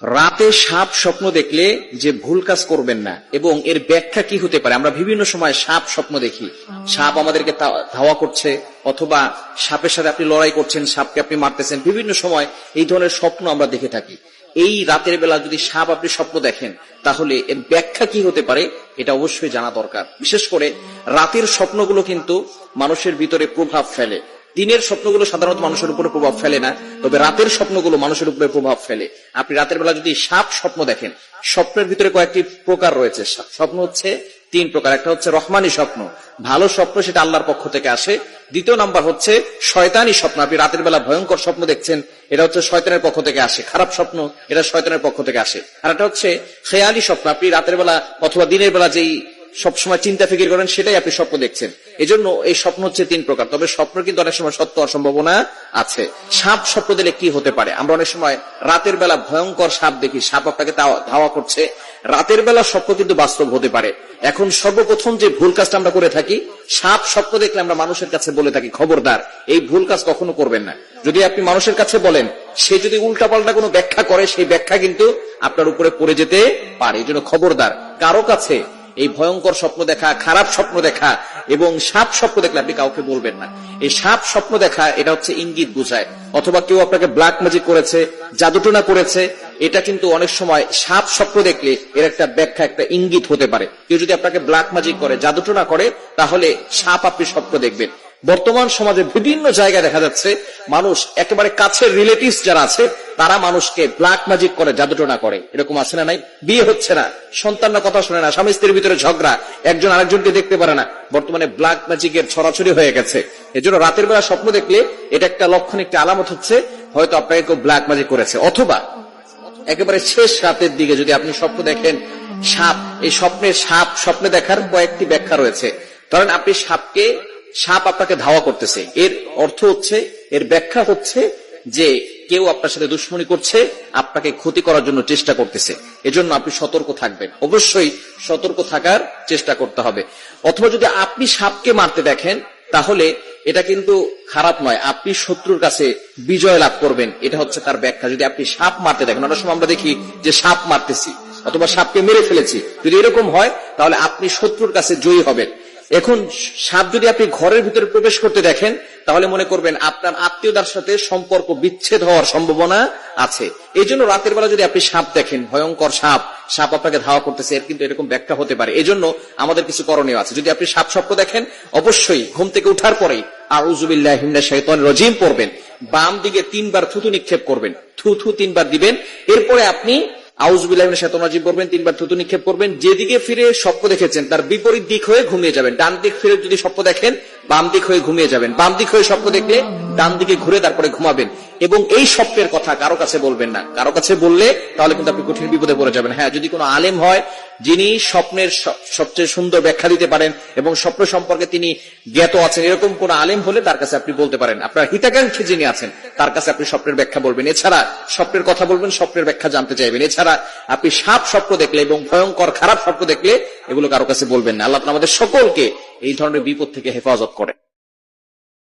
রাতে সাপ স্বপ্ন দেখলে যে ভুল কাজ করবেন না, এবং এর ব্যাখ্যা কি হতে পারে। আমরা বিভিন্ন সময় সাপ স্বপ্ন দেখি, সাপ আমাদেরকে ধাওয়া করছে, অথবা সাপের সাথে আপনি লড়াই করছেন, সাপকে আপনি মারতেছেন। বিভিন্ন সময় এই ধরনের স্বপ্ন আমরা দেখে থাকি। এই রাতের বেলা যদি সাপ আপনি স্বপ্ন দেখেন, তাহলে এর ব্যাখ্যা কি হতে পারে এটা অবশ্যই জানা দরকার। বিশেষ করে রাতের স্বপ্নগুলো কিন্তু মানুষের ভিতরে প্রভাব ফেলে। দিনের স্বপ্নগুলো সাধারণত মানুষের উপরে প্রভাব ফেলে না, তবে রাতের স্বপ্নগুলো মানুষের উপরে প্রভাব ফেলে। আপনি রাতের বেলা যদি সাপ স্বপ্ন দেখেন, স্বপ্নের ভিতরে কয়েকটি প্রকার রয়েছে। স্বপ্ন হচ্ছে তিন প্রকার। একটা হচ্ছে রহমানি স্বপ্ন, ভালো স্বপ্ন, সেটা আল্লাহর পক্ষ থেকে আসে। দ্বিতীয় নাম্বার হচ্ছে শয়তানি স্বপ্ন, আপনি রাতের বেলা ভয়ঙ্কর স্বপ্ন দেখছেন, এটা হচ্ছে শয়তানের পক্ষ থেকে আসে। খারাপ স্বপ্ন, এটা শয়তানের পক্ষ থেকে আসে। আর একটা হচ্ছে খেয়ালি স্বপ্ন, আপনি রাতের বেলা অথবা দিনের বেলা যেই সবসময় চিন্তা ফিকির করেন সেটাই আপনি স্বপ্ন দেখছেন। এজন্য এই স্বপ্ন হচ্ছে তিন প্রকার। তবে স্বপ্ন কিন্তু অনেক সময় সত্য হওয়ার সম্ভাবনা আছে। সাপ স্বপ্ন দিলে কি হতে পারে? আমরা অনেক সময় রাতের বেলা ভয়ঙ্কর সাপ দেখি, সাপ আপনাকে ধাওয়া করছে। রাতের বেলা স্বপ্ন কিন্তু বাস্তব হতে পারে। এখন সর্বপ্রথম যে ভুল কাজটা আমরা করে থাকি, সাপ স্বপ্ন দেখলে আমরা মানুষের কাছে বলে থাকি খবরদার এই ভুল কাজ কখনো করবেন না। যদি আপনি মানুষের কাছে বলেন, সে যদি উল্টাপাল্টা কোনো ব্যাখ্যা করে, সেই ব্যাখ্যা কিন্তু আপনার উপরে পড়ে যেতে পারে। এই জন্য খবরদার কারো কাছে এই ভয়ঙ্কর স্বপ্ন দেখা, খারাপ স্বপ্ন দেখা এবং সাপ স্বপ্ন দেখলে আপনি কাউকে বলবেন না। এই সাপ স্বপ্ন দেখা এটা হচ্ছে ইঙ্গিত বুঝায়, অথবা কেউ আপনাকে ব্ল্যাক ম্যাজিক করেছে, জাদুটোনা করেছে। এটা কিন্তু অনেক সময় সাপ স্বপ্ন দেখলে এর একটা ব্যাখ্যা, একটা ইঙ্গিত হতে পারে। কেউ যদি আপনাকে ব্ল্যাক ম্যাজিক করে, জাদুটোনা করে, তাহলে সাপ আপনি স্বপ্ন দেখবেন। বর্তমান সমাজে বিভিন্ন জায়গায় দেখা যাচ্ছে মানুষ একেবারে কাছের রিলেটিভস যারা আছে তারা মানুষকে ব্ল্যাক ম্যাজিক করে, জাদুটোনা করে। এরকম আছে না নাই? বিয়ে হচ্ছে না, সন্তানরা কথা শুনে না, স্বামী স্ত্রীর ভিতরে ঝগড়া, একজন আরেকজনকে দেখতে পারে না। বর্তমানে ব্ল্যাক ম্যাজিকের ছড়াছড়ি হয়ে গেছে। এজন্য রাতের বেলা স্বপ্ন দেখলে এটা একটা লক্ষণ, একটা আলামত হচ্ছে হয়তো আপনাকে কেউ ব্ল্যাক ম্যাজিক করেছে। অথবা একেবারে শেষ রাতের দিকে যদি আপনি স্বপ্ন দেখেন সাপ, এই স্বপ্নে দেখার কয়েকটি ব্যাখ্যা রয়েছে। ধরেন আপনি সাপ আপনাকে ধাওয়া করতেছে, এর অর্থ হচ্ছে, এর ব্যাখ্যা হচ্ছে যে কেউ আপনার সাথে দুশ্মনী করছে, আপনাকে ক্ষতি করার জন্য চেষ্টা করতেছে। এজন্য আপনি সতর্ক থাকবেন, অবশ্যই সতর্ক থাকার চেষ্টা করতে হবে। অথবা যদি আপনি সাপকে মারতে দেখেন, তাহলে এটা কিন্তু খারাপ নয়, আপনি শত্রুর কাছে বিজয় লাভ করবেন, এটা হচ্ছে তার ব্যাখ্যা। যদি আপনি সাপ মারতে দেখেন, অনেক সময় আমরা দেখি যে সাপ মারতেছি অথবা সাপকে মেরে ফেলেছি, যদি এরকম হয় তাহলে আপনি শত্রুর কাছে জয়ী হবেন। এখন সাপ যদি আপনি ঘরের ভিতরে প্রবেশ করতে দেখেন, তাহলে মনে করবেন আপনার আত্মীয়তার সাথে সম্পর্ক বিচ্ছেদ হওয়ার সম্ভাবনা আছে। এই জন্য রাতের বেলা যদি আপনি সাপ দেখেন, ভয়ঙ্কর সাপ আপনাকে ধাওয়া করতেছে, এর কিন্তু এরকম ব্যাখ্যা হতে পারে। এই জন্য আমাদের কিছু করণীয় আছে। যদি আপনি সাপ স্বপ্ন দেখেন, অবশ্যই ঘুম থেকে উঠার পরেই আউযু বিল্লাহি মিনাশ শাইতানির রাজিম পড়বেন, বাম দিকে 3 বার থুতু নিক্ষেপ করবেন, থুতু 3 বার দিবেন। এরপরে আপনি আউযু বিল্লাহি মিনাশ শাইতানির রাজিম পড়বেন, 3 বার থুতু নিক্ষেপ করবেন। যেদিকে ফিরে স্বপ্ন দেখেছেন তার বিপরীত দিক হয়ে ঘুমিয়ে যাবেন। ডান দিক ফিরে যদি স্বপ্ন দেখেন, বাম দিক হয়ে ঘুমিয়ে যাবেন। বাম দিক হয়ে স্বপ্ন দেখলে ডান দিকে ঘুরে তারপরে ঘুমাবেন। এবং এই স্বপ্নের কথা কারো কাছে বলবেন না। কারো কাছে বললে তাহলে কিন্তু আপনি কঠিন বিপদে পড়ে যাবেন। হ্যাঁ, যদি কোনো আলেম হয় যিনি স্বপ্নের সবচেয়ে সুন্দর ব্যাখ্যা দিতে পারেন এবং স্বপ্ন সম্পর্কে তিনি জ্ঞাত আছেন, এরকম কোন আলেম হলে তার কাছে আপনি বলতে পারেন। আপনার হিতাকাঙ্ক্ষী যিনি আছেন তার কাছে আপনি স্বপ্নের ব্যাখ্যা বলবেন। এছাড়া স্বপ্নের কথা বলবেন, স্বপ্নের ব্যাখ্যা জানতে চাইবেন। এছাড়া আপনি সাপ স্বপ্ন দেখলে এবং ভয়ঙ্কর খারাপ স্বপ্ন দেখলে এগুলো কারো কাছে বলবেন না। আল্লাহ আমাদের সকলকে এই ধরনের বিপদ থেকে হেফাজত করে।